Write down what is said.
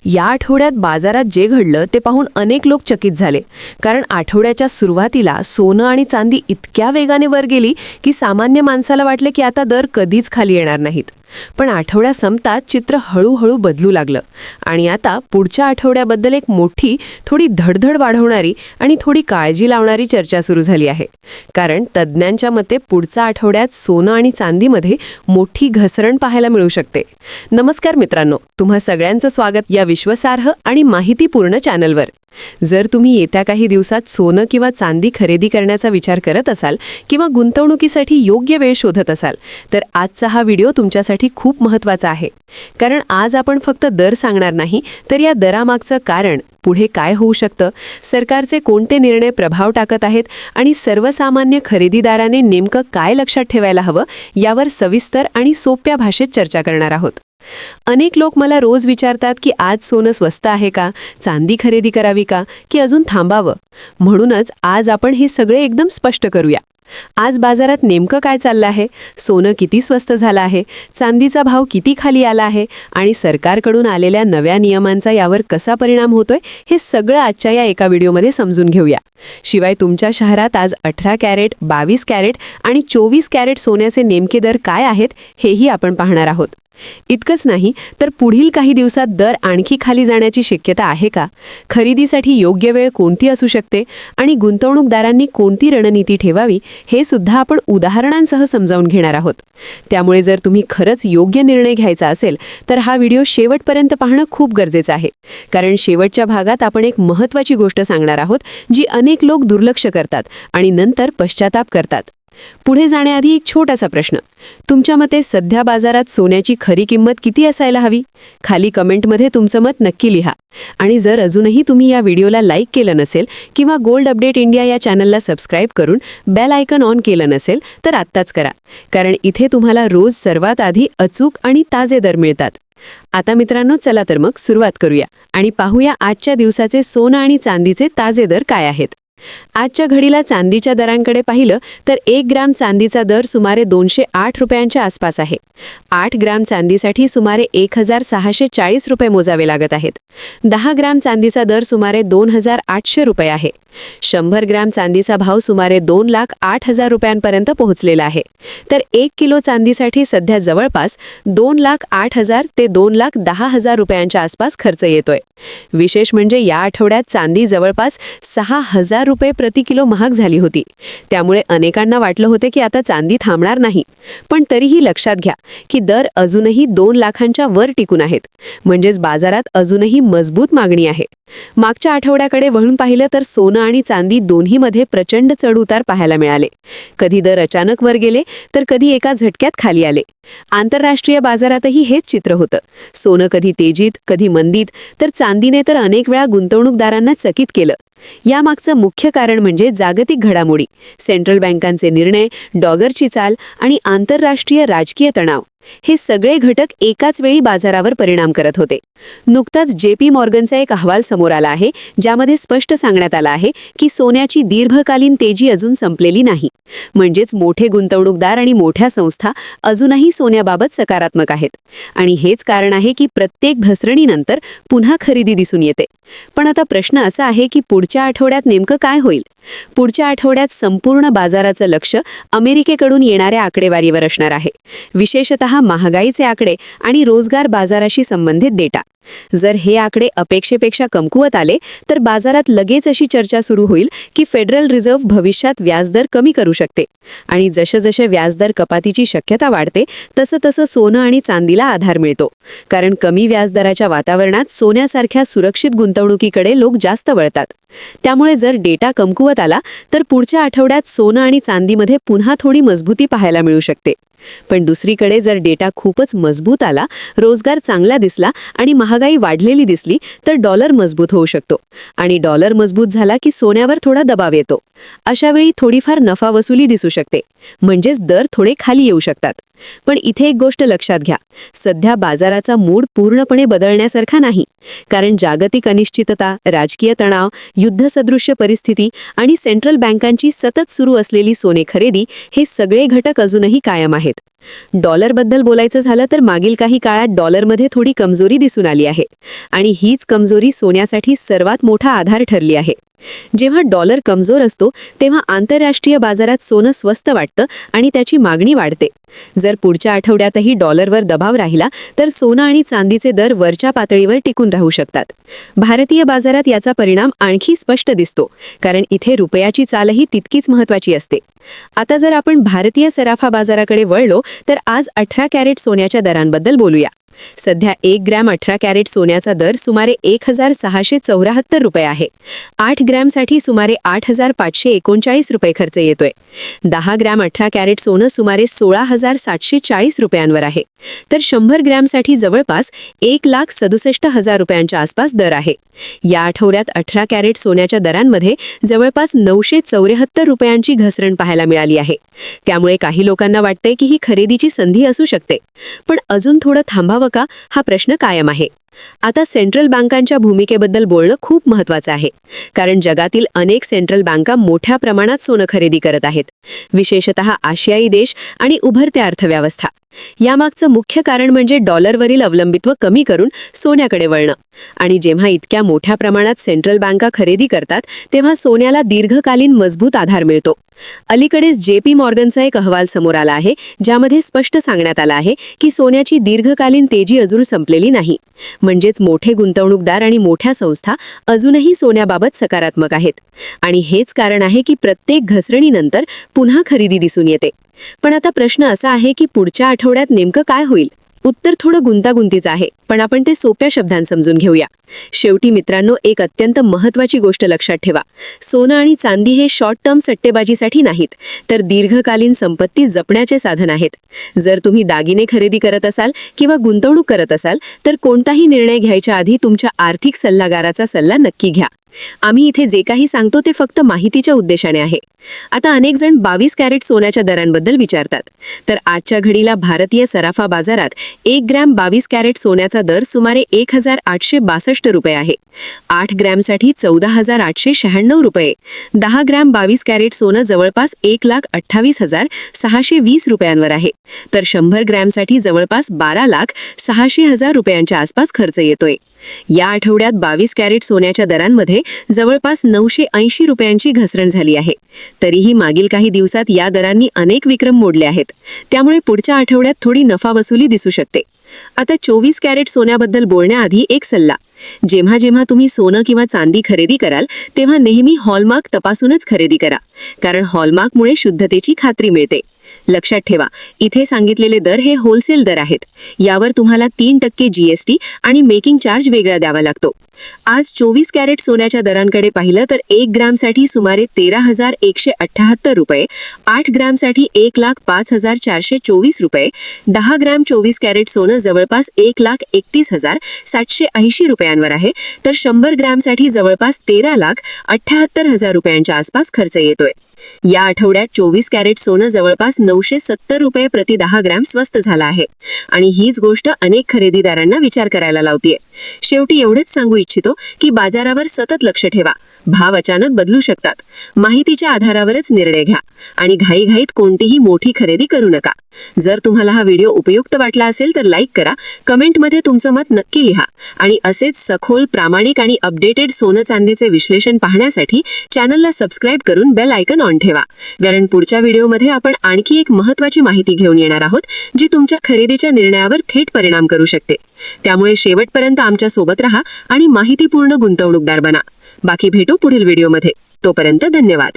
या आठवड्यात बाजारात जे घडलं ते पाहून अनेक लोक चकित झाले, कारण आठवड्याच्या सुरुवातीला सोनं आणि चांदी इतक्या वेगाने वर गेली की सामान्य माणसाला वाटले की आता दर कधीच खाली येणार नाहीत. पण आठवड्या संपतात चित्र हळूहळू बदलू लागलं आणि आता पुढच्या आठवड्याबद्दल एक मोठी, थोडी धडधड वाढवणारी आणि थोडी काळजी लावणारी चर्चा सुरू झाली आहे. कारण तज्ज्ञांच्या मते पुढच्या आठवड्यात सोनं आणि चांदीमध्ये मोठी घसरण पाहायला मिळू शकते. नमस्कार मित्रांनो, तुम्हा सगळ्यांचं स्वागत या विश्वासार्ह आणि माहितीपूर्ण चॅनलवर. जर तुम्ही येत्या काही दिवसात सोनं किंवा चांदी खरेदी करण्याचा विचार करत असाल किंवा गुंतवणुकीसाठी योग्य वेळ शोधत असाल, तर आजचा हा व्हिडिओ तुमच्यासाठी खूप महत्त्वाचा आहे. कारण आज आपण फक्त दर सांगणार नाही, तर या दरामागचं कारण, पुढे काय होऊ शकतं, सरकारचे कोणते निर्णय प्रभाव टाकत आहेत आणि सर्वसामान्य खरेदीदाराने नेमकं काय लक्षात ठेवायला हवं, यावर सविस्तर आणि सोप्या भाषेत चर्चा करणार आहोत. अनेक लोक मला रोज विचारतात की आज सोनं स्वस्त आहे का, चांदी खरेदी करावी का, की अजून थांबावं. म्हणूनच आज आपण हे सगळे एकदम स्पष्ट करूया. आज बाजारात नेमकं काय चाललं आहे, सोनं किती स्वस्त झालं आहे, चांदीचा भाव किती खाली आला आहे आणि सरकारकडून आलेल्या नव्या नियमांचा यावर कसा परिणाम होतोय, हे सगळं आजच्या या एका व्हिडिओमध्ये समजून घेऊया. शिवाय तुमच्या शहरात आज 18 कॅरेट, 22 कॅरेट आणि 24 कॅरेट सोन्याचे नेमके दर काय आहेत, हेही आपण पाहणार आहोत. इतकंच नाही तर पुढील काही दिवसात दर आणखी खाली जाण्याची शक्यता आहे का, खरेदीसाठी योग्य वेळ कोणती असू शकते आणि गुंतवणूकदारांनी कोणती रणनीती ठेवावी, हे सुद्धा आपण उदाहरणांसह समजावून घेणार आहोत. त्यामुळे जर तुम्ही खरंच योग्य निर्णय घ्यायचा असेल तर हा व्हिडिओ शेवटपर्यंत पाहणं खूप गरजेचं आहे. कारण शेवटच्या भागात आपण एक महत्त्वाची गोष्ट सांगणार आहोत, जी अनेक लोक दुर्लक्ष करतात आणि नंतर पश्चाताप करतात. पुढे जाण्याआधी एक छोटासा प्रश्न, तुमच्या मते सध्या बाजारात सोन्याची खरी किंमत किती असायला हवी? खाली कमेंटमध्ये तुमचं मत नक्की लिहा. आणि जर अजूनही तुम्ही या व्हिडिओला लाईक केलं नसेल किंवा गोल्ड अपडेट इंडिया या चॅनलला सबस्क्राईब करून बेल आयकॉन ऑन केलं नसेल तर आत्ताच करा. कारण इथे तुम्हाला रोज सर्वात आधी अचूक आणि ताजे दर मिळतात. आता मित्रांनो, चला तर मग सुरुवात करूया आणि पाहूया आजच्या दिवसाचे सोनं आणि चांदीचे ताजे दर काय आहेत. आजच्या घडीला चांदीच्या दरांकडे पाहिलं तर 1 ग्राम चांदीचा दर सुमारे 208 रुपयांच्या आसपास आहे. 8 ग्राम चांदीसाठी सुमारे 1640 रुपये मोजावे लागत आहेत. 10 ग्राम चांदीचा दर सुमारे 2800 रुपये आहे. 100 ग्राम चांदीचा भाव सुमारे 2,08,000 रुपयांपर्यंत पोहोचलेला आहे. तर 1 किलो चांदीसाठी सध्या जवळपास 2,08,000 ते 2,10,000 रुपयांच्या आसपास खर्च येतोय. विशेष म्हणजे या आठवड्यात चांदी जवळपास 6,000 रुपये प्रति किलो महाग झाली होती. त्यामुळे अनेकांना वाटलं होतं की आता चांदी थांबणार नाही. पण तरीही लक्षात घ्या की दर अजूनही 2 लाखांच्या वर टिकून आहेत. म्हणजेच बाजारात अजूनही मजबूत मागणी आहे. मागच्या आठवड्याकडे वळून पाहिलं तर सोनं आणि चांदी दोन्हीमध्ये प्रचंड चढउतार पाहायला मिळाले. कधी दर अचानक वर गेले तर कधी एका झटक्यात खाली आले. आंतरराष्ट्रीय बाजारातही हेच चित्र होतं. सोनं कधी तेजीत, कधी मंदीत, तर चांदीने तर अनेक वेळा गुंतवणूकदारांना चकित केलं. यामागचं मुख्य कारण म्हणजे जागतिक घडामोडी, सेंट्रल बँकांचे निर्णय, डॉलरची चाल आणि आंतरराष्ट्रीय राजकीय तणाव. हे सगळे घटक एकाच वेळी बाजारावर परिणाम करत होते. नुकताच JP मॉर्गनचा एक अहवाल समोर आला आहे, ज्यामध्ये स्पष्ट सांगण्यात आलं आहे की सोन्याची दीर्घकालीन तेजी अजून संपलेली नाही. म्हणजेच मोठे गुंतवणूकदार आणि मोठ्या संस्था अजूनही सोन्याबाबत सकारात्मक आहेत. आणि हेच कारण आहे की प्रत्येक घसरणीनंतर पुन्हा खरेदी दिसून येते. पण आता प्रश्न असा आहे की पुढच्या आठवड्यात नेमकं काय होईल? पुढच्या आठवड्यात संपूर्ण बाजाराचं लक्ष अमेरिकेकडून येणाऱ्या आकडेवारीवर असणार आहे. विशेषतः महागाईचे आकडे आणि रोजगार बाजाराशी संबंधित डेटा. जर हे आकडे अपेक्षेपेक्षा कमकुवत आले तर बाजारात लगेच अशी चर्चा सुरू होईल की फेडरल रिझर्व्ह भविष्यात व्याजदर कमी करू शकते. आणि जसे व्याजदर कपातीची शक्यता वाढते तसं सोनं आणि चांदीला आधार मिळतो. कारण कमी व्याजदराच्या वातावरणात सोन्यासारख्या सुरक्षित गुंतवणुकीकडे लोक जास्त वळतात. त्यामुळे जर डेटा कमकुवत आला तर पुढच्या आठवड्यात सोनं आणि चांदीमध्ये पुन्हा थोडी मजबूती पाहायला मिळू शकते. पण दुसरीकडे जर डेटा खूपच मजबूत आला, रोजगार चांगला दिसला आणि महागाई वाढलेली दिसली तर डॉलर मजबूत होऊ शकतो. आणि डॉलर मजबूत झाला की सोन्यावर थोडा दबाव येतो. अशावेळी थोडीफार नफा वसुली दिसू शकते. म्हणजेच दर थोडे खाली येऊ शकतात. पण इथे एक गोष्ट लक्षात घ्या, सध्या बाजाराचा मूड पूर्णपणे बदलण्यासारखा नाही. कारण जागतिक अनिश्चितता, राजकीय तणाव, युद्धसदृश्य परिस्थिती आणि सेंट्रल बँकांची सतत सुरू असलेली सोने खरेदी हे सगळे घटक अजूनही कायम आहेत. डॉलरबद्दल बोलायचं झालं तर मागील काही काळात डॉलरमध्ये थोडी कमजोरी दिसून आली आहे आणि हीच कमजोरी सोन्यासाठी सर्वात मोठा आधार ठरली आहे. जेव्हा डॉलर कमजोर असतो तेव्हा आंतरराष्ट्रीय बाजारात सोनं स्वस्त वाटतं आणि त्याची मागणी वाढते. जर पुढच्या आठवड्यातही डॉलरवर दबाव राहिला तर सोनं आणि चांदीचे दर वरच्या पातळीवर टिकून राहू शकतात. भारतीय बाजारात याचा परिणाम आणखी स्पष्ट दिसतो, कारण इथे रुपयाची चालही तितकीच महत्त्वाची असते. आता जर आपण भारतीय सराफा बाजाराकडे वळलो तर आज 18 कॅरेट सोन्याच्या दरांबद्दल बोलूया. सध्या 1 ग्रॅम 18 कॅरेट सोन्याचा दर सुमारे 1674 रुपये आहे. 8 ग्रॅमसाठी सुमारे 8539 रुपये खर्च येतोय. 10 ग्रॅम 18 कॅरेट सोनं सुमारे 16740 रुपयांवर आहे. तर 100 ग्रॅमसाठी जवळपास 1,67,000 रुपयांच्या आसपास दर आहे. या आठवड्यात 18 कॅरेट सोन्याच्या दरांमध्ये जवळपास 974 रुपयांची घसरण पाहायला मिळाली आहे. त्यामुळे काही लोकांना वाटतंय की ही खरेदीची संधी असू शकते. पण अजून थोडं थांबावं का, हा प्रश्न कायम आहे. आता सेंट्रल बँकांच्या भूमिकेबद्दल बोलणं खूप महत्त्वाचं आहे, कारण जगातील अनेक सेंट्रल बँका मोठ्या प्रमाणात सोनं खरेदी करत आहेत, विशेषतः आशियाई देश आणि उभरत्या अर्थव्यवस्था. यामागचं मुख्य कारण म्हणजे डॉलरवरील अवलंबित्व कमी करून सोन्याकडे वळणं. आणि जेव्हा इतक्या मोठ्या प्रमाणात सेंट्रल बँका खरेदी करतात तेव्हा सोन्याला दीर्घकालीन मजबूत आधार मिळतो. अलीकडेच JP मॉर्गनचा एक अहवाल समोर आला आहे, ज्यामध्ये स्पष्ट सांगण्यात आलं आहे की सोन्याची दीर्घकालीन तेजी अजून संपलेली नाही. म्हणजेच मोठे गुंतवणूकदार आणि मोठ्या संस्था अजूनही सोन्याबाबत सकारात्मक आहेत. आणि हेच कारण आहे की प्रत्येक घसरणीनंतर पुन्हा खरेदी दिसून येते. पण आता प्रश्न असा आहे की पुढच्या आठवड्यात नेमकं काय होईल? उत्तर थोडं गुंतागुंतीचं आहे, पण आपण ते सोप्या शब्दांत समजून घेऊया. शेवटी मित्रांनो, एक अत्यंत महत्त्वाची गोष्ट लक्षात ठेवा. सोनं आणि चांदी हे शॉर्ट टर्म सट्टेबाजीसाठी नाहीत, तर दीर्घकालीन संपत्ती जपण्याचे साधन आहेत. जर तुम्ही दागिने खरेदी करत असाल किंवा गुंतवणूक करत असाल तर कोणताही निर्णय घ्यायच्या आधी तुमच्या आर्थिक सल्लागाराचा सल्ला नक्की घ्या. आम्ही इथे जे काही सांगतो ते फक्त माहितीच्या उद्देशाने आहे. आता अनेक जण 22 कॅरेट सोन्याच्या दरांबद्दल विचारतात. तर आजच्या घडीला भारतीय सराफा बाजारात 1 ग्रॅम 22 कॅरेट सोन्याचा दर सुमारे 1862 रुपये आहे. 8 ग्रॅमसाठी 14,896 रुपये. 10 ग्रॅम 22 कॅरेट सोनं जवळपास 1,28,620 रुपयांवर आहे. तर 100 ग्रॅमसाठी जवळपास 12,06,000 रुपयांच्या आसपास खर्च येतोय. या आठवड्यात 22 कॅरेट सोन्याच्या दरांमध्ये जवळपास 980 रुपयांची घसरण झाली आहे. तरीही मागील काही दिवसात या दरांनी अनेक विक्रम मोडले आहेत. त्यामुळे पुढच्या आठवड्यात थोडी नफा वसुली दिसू शकते. आता 24 कॅरेट सोन्याबद्दल बोलण्याआधी एक सल्ला. जेव्हा जेव्हा तुम्ही सोनं किंवा चांदी खरेदी कराल तेव्हा नेहमी हॉलमार्क तपासूनच खरेदी करा, कारण हॉलमार्कमुळे शुद्धतेची खात्री मिळते. लक्षात ठेवा, इथे सांगितलेले दर हे होलसेल दर आहेत. यावर तुम्हाला 3% GST आणि मेकिंग चार्ज वेगळा द्यावा लागतो. आज 24 कॅरेट सोन्याच्या दरांकडे पाहिलं तर 1 ग्रॅमसाठी सुमारे 13,178 रुपये, 8 ग्रॅमसाठी 1,05,424 रुपये, 10 ग्रॅम 24 कॅरेट सोनं जवळपास 1,31,780 रुपयांवर आहे. तर 100 ग्रॅमसाठी जवळपास 13,78,000 रुपयांच्या आसपास खर्च येतोय. या आठवड्यात 24 कॅरेट सोनं जवळपास 970 रुपये प्रति 10 ग्रॅम स्वस्त झाला आहे. आणि हीच गोष्ट अनेक खरेदीदारांना विचार करायला लावतीये. शेवटी एवढेच सांगू इच्छितो की बाजारावर सतत लक्ष ठेवा. भाव अचानक बदलू शकतात. माहितीच्या आधारावरच निर्णय घ्या आणि घाईघाईत कोणतीही मोठी खरेदी करू नका. जर तुम्हाला हा व्हिडिओ उपयुक्त वाटला असेल तर लाईक करा, कमेंटमध्ये तुमचं मत नक्की लिहा आणि असेच सखोल, प्रामाणिक आणि अपडेटेड सोनं चांदीचे विश्लेषण पाहण्यासाठी चॅनलला सबस्क्राईब करून बेल आयकन ऑन ठेवा. कारण पुढच्या व्हिडिओमध्ये आपण आणखी एक महत्त्वाची माहिती घेऊन येणार आहोत, जी तुमच्या खरेदीच्या निर्णयावर थेट परिणाम करू शकते. त्यामुळे शेवटपर्यंत आमच्या सोबत राहा आणि माहितीपूर्ण गुंतवणूकदार बना. बाकी भेटू पुढील व्हिडिओमध्ये. तोपर्यंत धन्यवाद.